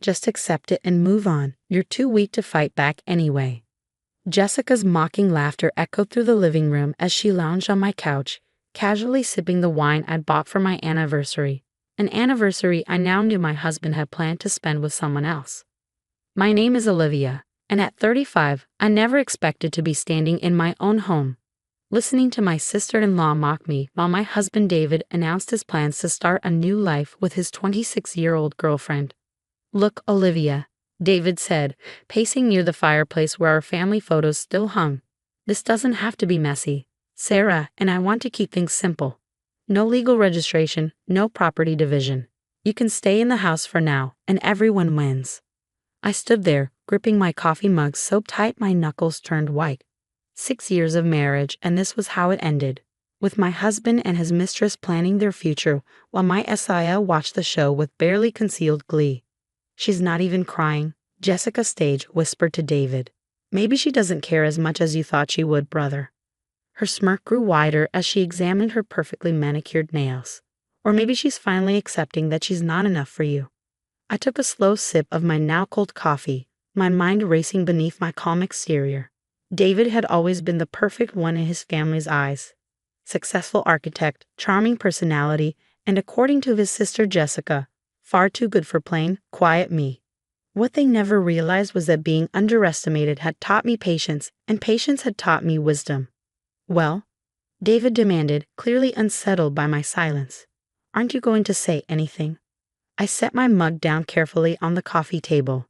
Just accept it and move on. You're too weak to fight back anyway. Jessica's mocking laughter echoed through the living room as she lounged on my couch, casually sipping the wine I'd bought for my anniversary. An anniversary I now knew my husband had planned to spend with someone else. My name is Olivia, and at 35, I never expected to be standing in my own home, listening to my sister-in-law mock me while my husband David announced his plans to start a new life with his 26-year-old girlfriend. "Look, Olivia," David said, pacing near the fireplace where our family photos still hung. "This doesn't have to be messy. Sarah and I want to keep things simple. No legal registration, no property division. You can stay in the house for now, and everyone wins." I stood there, gripping my coffee mug so tight my knuckles turned white. 6 years of marriage, and this was how it ended, with my husband and his mistress planning their future while my SIL watched the show with barely concealed glee. "She's not even crying," Jessica Stage whispered to David. "Maybe she doesn't care as much as you thought she would, brother." Her smirk grew wider as she examined her perfectly manicured nails. "Or maybe she's finally accepting that she's not enough for you." I took a slow sip of my now cold coffee, my mind racing beneath my calm exterior. David had always been the perfect one in his family's eyes. Successful architect, charming personality, and according to his sister Jessica, far too good for plain, quiet me. What they never realized was that being underestimated had taught me patience, and patience had taught me wisdom. "Well?" David demanded, clearly unsettled by my silence. "Aren't you going to say anything?" I set my mug down carefully on the coffee table.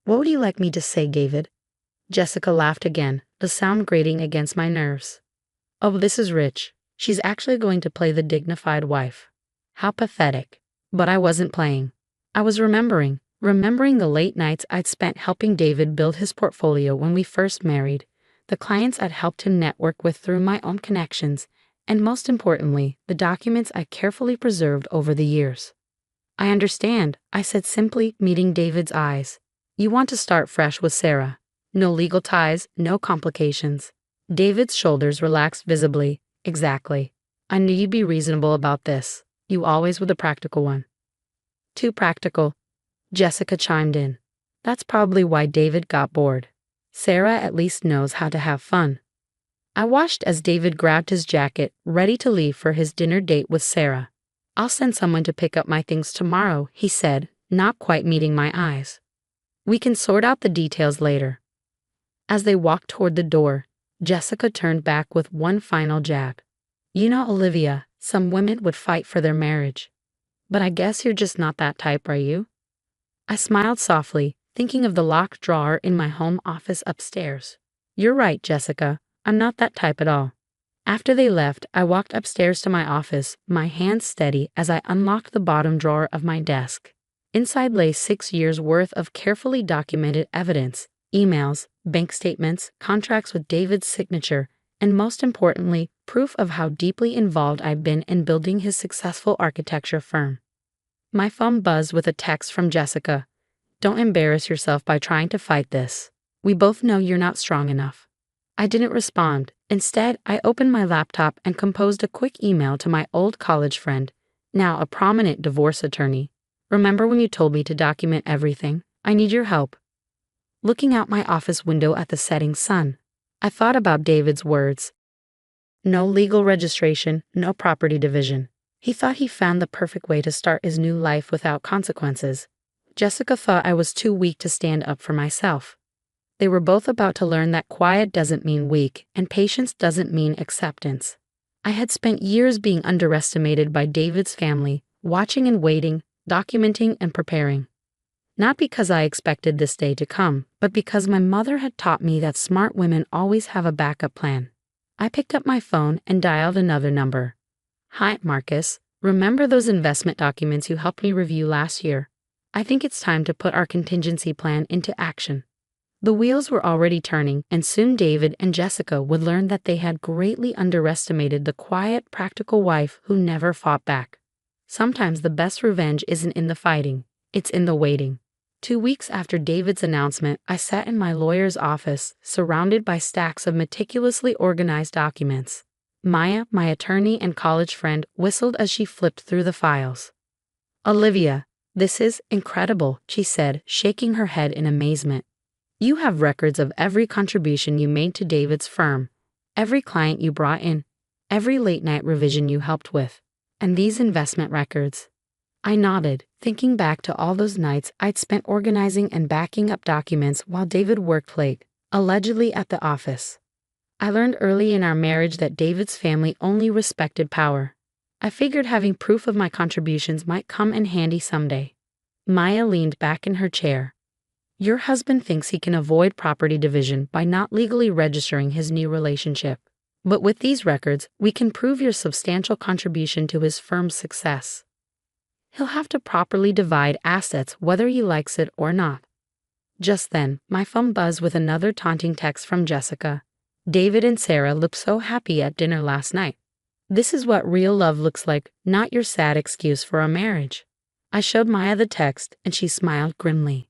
"What would you like me to say, David?" Jessica laughed again, the sound grating against my nerves. "Oh, this is rich. She's actually going to play the dignified wife. How pathetic." But I wasn't playing. I was remembering the late nights I'd spent helping David build his portfolio when we first married, the clients I'd helped him network with through my own connections, and most importantly, the documents I carefully preserved over the years. "I understand," I said simply, meeting David's eyes. "You want to start fresh with Sarah. No legal ties, no complications." David's shoulders relaxed visibly. "Exactly. I knew you'd be reasonable about this. You always were the practical one." "Too practical," Jessica chimed in. "That's probably why David got bored. Sarah at least knows how to have fun." I watched as David grabbed his jacket, ready to leave for his dinner date with Sarah. "I'll send someone to pick up my things tomorrow," he said, not quite meeting my eyes. "We can sort out the details later." As they walked toward the door, Jessica turned back with one final jab. "You know, Olivia, some women would fight for their marriage. But I guess you're just not that type, are you?" I smiled softly, thinking of the locked drawer in my home office upstairs. "You're right, Jessica. I'm not that type at all." After they left, I walked upstairs to my office, my hands steady as I unlocked the bottom drawer of my desk. Inside lay 6 years' worth of carefully documented evidence, emails, bank statements, contracts with David's signature, and most importantly, proof of how deeply involved I've been in building his successful architecture firm. My phone buzzed with a text from Jessica. "Don't embarrass yourself by trying to fight this. We both know you're not strong enough." I didn't respond. Instead, I opened my laptop and composed a quick email to my old college friend, now a prominent divorce attorney. "Remember when you told me to document everything? I need your help." Looking out my office window at the setting sun, I thought about David's words. No legal registration, no property division. He thought he found the perfect way to start his new life without consequences. Jessica thought I was too weak to stand up for myself. They were both about to learn that quiet doesn't mean weak, and patience doesn't mean acceptance. I had spent years being underestimated by David's family, watching and waiting, documenting and preparing. Not because I expected this day to come, but because my mother had taught me that smart women always have a backup plan. I picked up my phone and dialed another number. "Hi, Marcus. Remember those investment documents you helped me review last year? I think it's time to put our contingency plan into action." The wheels were already turning, and soon David and Jessica would learn that they had greatly underestimated the quiet, practical wife who never fought back. Sometimes the best revenge isn't in the fighting, it's in the waiting. 2 weeks after David's announcement, I sat in my lawyer's office, surrounded by stacks of meticulously organized documents. Maya, my attorney and college friend, whistled as she flipped through the files. "Olivia," This is incredible, she said, shaking her head in amazement. You have records of every contribution you made to David's firm, every client you brought in, every late-night revision you helped with, and these investment records. I nodded, thinking back to all those nights I'd spent organizing and backing up documents while David worked late, allegedly at the office. I learned early in our marriage that David's family only respected power. I figured having proof of my contributions might come in handy someday. Maya leaned back in her chair. Your husband thinks he can avoid property division by not legally registering his new relationship. But with these records, we can prove your substantial contribution to his firm's success. He'll have to properly divide assets whether he likes it or not. Just then, my phone buzzed with another taunting text from Jessica. David and Sarah looked so happy at dinner last night. This is what real love looks like, not your sad excuse for a marriage. I showed Maya the text, and she smiled grimly.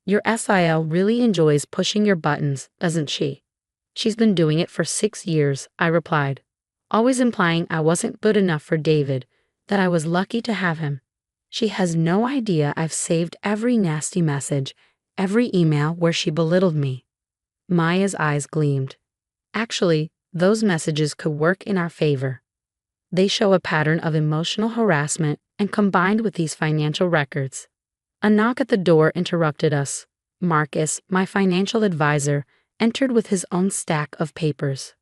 Your SIL really enjoys pushing your buttons, doesn't she? She's been doing it for 6 years, I replied, always implying I wasn't good enough for David, that I was lucky to have him. She has no idea I've saved every nasty message, every email where she belittled me. Maya's eyes gleamed. Actually, those messages could work in our favor. They show a pattern of emotional harassment and combined with these financial records. A knock at the door interrupted us. Marcus, my financial advisor, entered with his own stack of papers.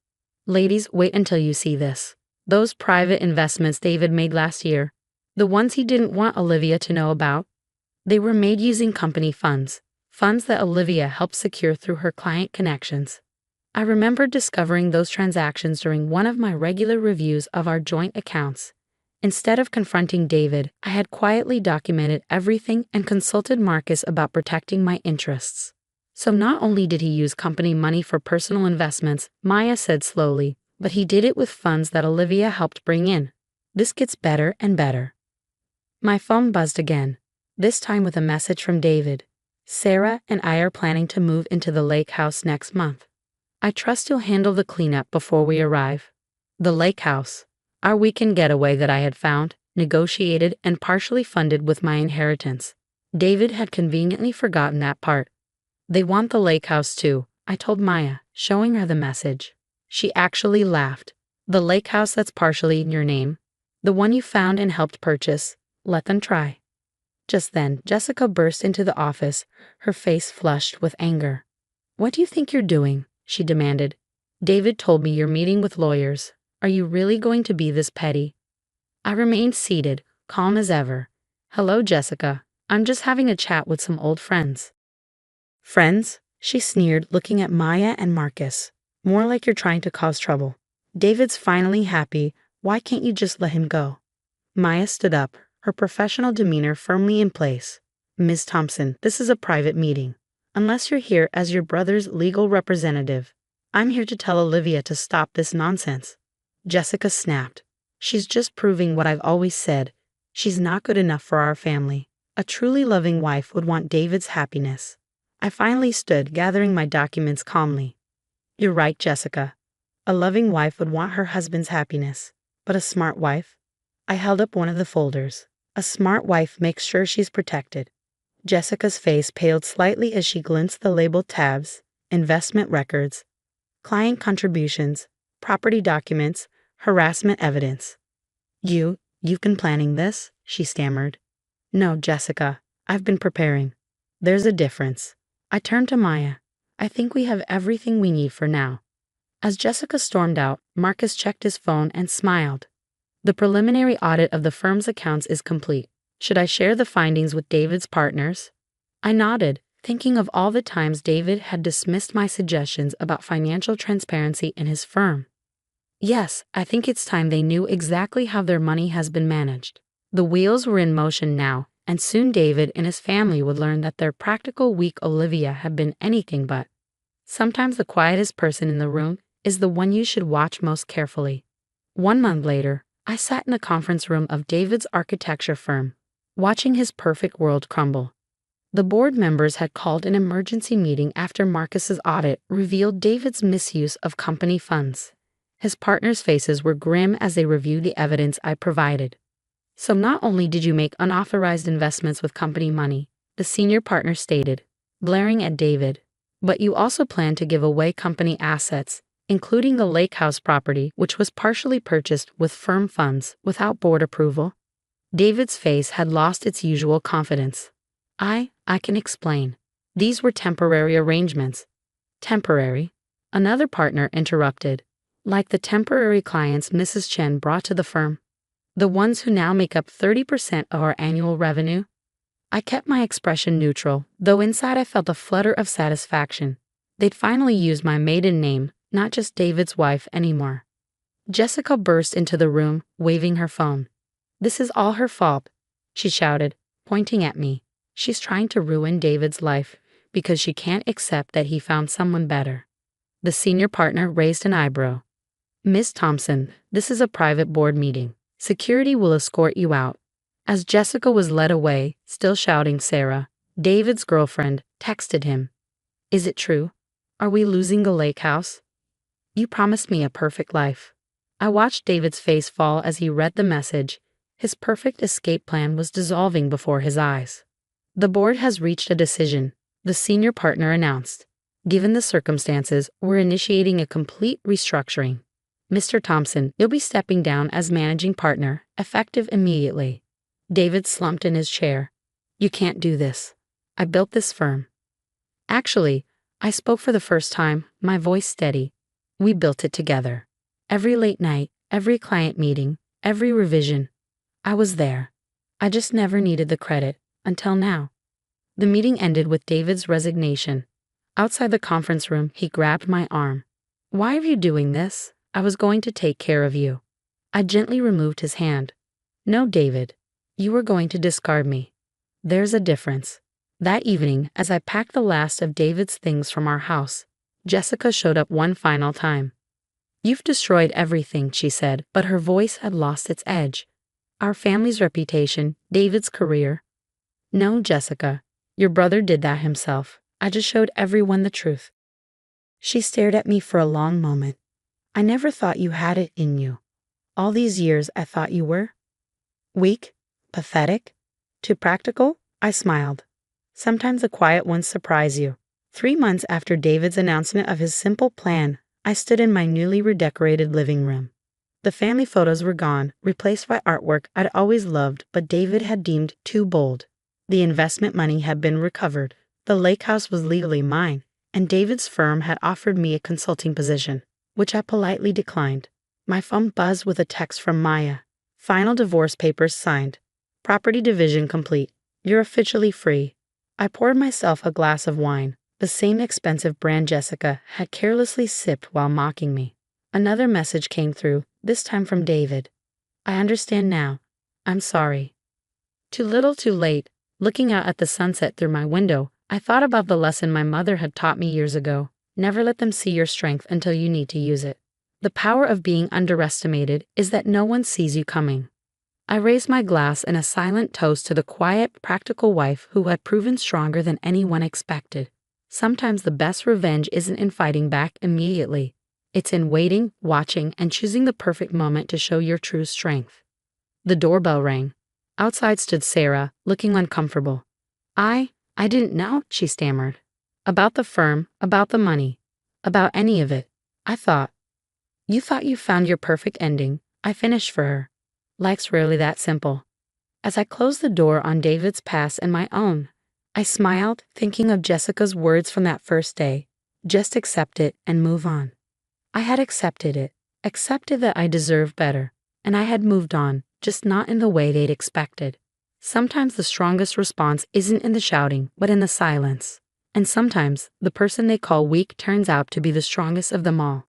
Ladies, wait until you see this. Those private investments David made last year, the ones he didn't want Olivia to know about, they were made using company funds that Olivia helped secure through her client connections. I remember discovering those transactions during one of my regular reviews of our joint accounts. Instead of confronting David, I had quietly documented everything and consulted Marcus about protecting my interests. So not only did he use company money for personal investments, Maya said slowly, but he did it with funds that Olivia helped bring in. This gets better and better. My phone buzzed again, this time with a message from David. Sarah and I are planning to move into the lake house next month. I trust you'll handle the cleanup before we arrive. The lake house, our weekend getaway that I had found, negotiated, and partially funded with my inheritance. David had conveniently forgotten that part. They want the lake house too, I told Maya, showing her the message. She actually laughed. The lake house that's partially in your name, the one you found and helped purchase, let them try. Just then, Jessica burst into the office, her face flushed with anger. What do you think you're doing? She demanded. David told me you're meeting with lawyers. Are you really going to be this petty? I remained seated, calm as ever. Hello, Jessica. I'm just having a chat with some old friends. Friends? She sneered, looking at Maya and Marcus. More like you're trying to cause trouble. David's finally happy. Why can't you just let him go? Maya stood up, her professional demeanor firmly in place. Ms. Thompson, this is a private meeting. Unless you're here as your brother's legal representative, I'm here to tell Olivia to stop this nonsense. Jessica snapped. She's just proving what I've always said. She's not good enough for our family. A truly loving wife would want David's happiness. I finally stood, gathering my documents calmly. You're right, Jessica. A loving wife would want her husband's happiness. But a smart wife? I held up one of the folders. A smart wife makes sure she's protected. Jessica's face paled slightly as she glimpsed the labeled tabs, investment records, client contributions, property documents, harassment evidence. You've been planning this? She stammered. No, Jessica, I've been preparing. There's a difference. I turned to Maya. I think we have everything we need for now. As Jessica stormed out, Marcus checked his phone and smiled. The preliminary audit of the firm's accounts is complete. Should I share the findings with David's partners? I nodded, thinking of all the times David had dismissed my suggestions about financial transparency in his firm. Yes, I think it's time they knew exactly how their money has been managed. The wheels were in motion now, and soon David and his family would learn that their practical weak Olivia had been anything but. Sometimes the quietest person in the room is the one you should watch most carefully. 1 month later, I sat in the conference room of David's architecture firm, watching his perfect world crumble. The board members had called an emergency meeting after Marcus's audit revealed David's misuse of company funds. His partners' faces were grim as they reviewed the evidence I provided. So not only did you make unauthorized investments with company money, the senior partner stated, glaring at David, but you also plan to give away company assets, including the lake house property, which was partially purchased with firm funds without board approval. David's face had lost its usual confidence. I can explain. These were temporary arrangements. Temporary? Another partner interrupted. Like the temporary clients Mrs. Chen brought to the firm. The ones who now make up 30% of our annual revenue? I kept my expression neutral, though inside I felt a flutter of satisfaction. They'd finally used my maiden name, not just David's wife anymore. Jessica burst into the room, waving her phone. "This is all her fault," she shouted, pointing at me. "She's trying to ruin David's life because she can't accept that he found someone better." The senior partner raised an eyebrow. "Miss Thompson, this is a private board meeting. Security will escort you out." As Jessica was led away, still shouting Sarah, David's girlfriend, texted him. "Is it true? Are we losing the lake house? You promised me a perfect life." I watched David's face fall as he read the message. His perfect escape plan was dissolving before his eyes. "The board has reached a decision," the senior partner announced. "Given the circumstances, we're initiating a complete restructuring. Mr. Thompson, you'll be stepping down as managing partner, effective immediately." David slumped in his chair. "You can't do this. I built this firm." "Actually," I spoke for the first time, my voice steady. "We built it together. Every late night, every client meeting, every revision. I was there. I just never needed the credit, until now." The meeting ended with David's resignation. Outside the conference room, he grabbed my arm. "Why are you doing this? I was going to take care of you." I gently removed his hand. "No, David. You were going to discard me. There's a difference." That evening, as I packed the last of David's things from our house, Jessica showed up one final time. "You've destroyed everything," she said, but her voice had lost its edge. "Our family's reputation, David's career." "No, Jessica. Your brother did that himself. I just showed everyone the truth." She stared at me for a long moment. "I never thought you had it in you. All these years I thought you were weak, pathetic, too practical." I smiled. "Sometimes the quiet ones surprise you." 3 months after David's announcement of his simple plan, I stood in my newly redecorated living room. The family photos were gone, replaced by artwork I'd always loved but David had deemed too bold. The investment money had been recovered, the lake house was legally mine, and David's firm had offered me a consulting position, which I politely declined. My phone buzzed with a text from Maya. "Final divorce papers signed. Property division complete. You're officially free." I poured myself a glass of wine, the same expensive brand Jessica had carelessly sipped while mocking me. Another message came through, this time from David. "I understand now. I'm sorry." Too little too late. Looking out at the sunset through my window, I thought about the lesson my mother had taught me years ago. Never let them see your strength until you need to use it. The power of being underestimated is that no one sees you coming. I raised my glass in a silent toast to the quiet, practical wife who had proven stronger than anyone expected. Sometimes the best revenge isn't in fighting back immediately. It's in waiting, watching, and choosing the perfect moment to show your true strength. The doorbell rang. Outside stood Sarah, looking uncomfortable. I didn't know," she stammered. "About the firm, about the money, about any of it. I thought." "You thought you found your perfect ending. I finished for her. Life's rarely that simple." As I closed the door on David's past and my own, I smiled, thinking of Jessica's words from that first day. Just accept it and move on. I had accepted it, accepted that I deserved better, and I had moved on, just not in the way they'd expected. Sometimes the strongest response isn't in the shouting, but in the silence. And sometimes the person they call weak turns out to be the strongest of them all.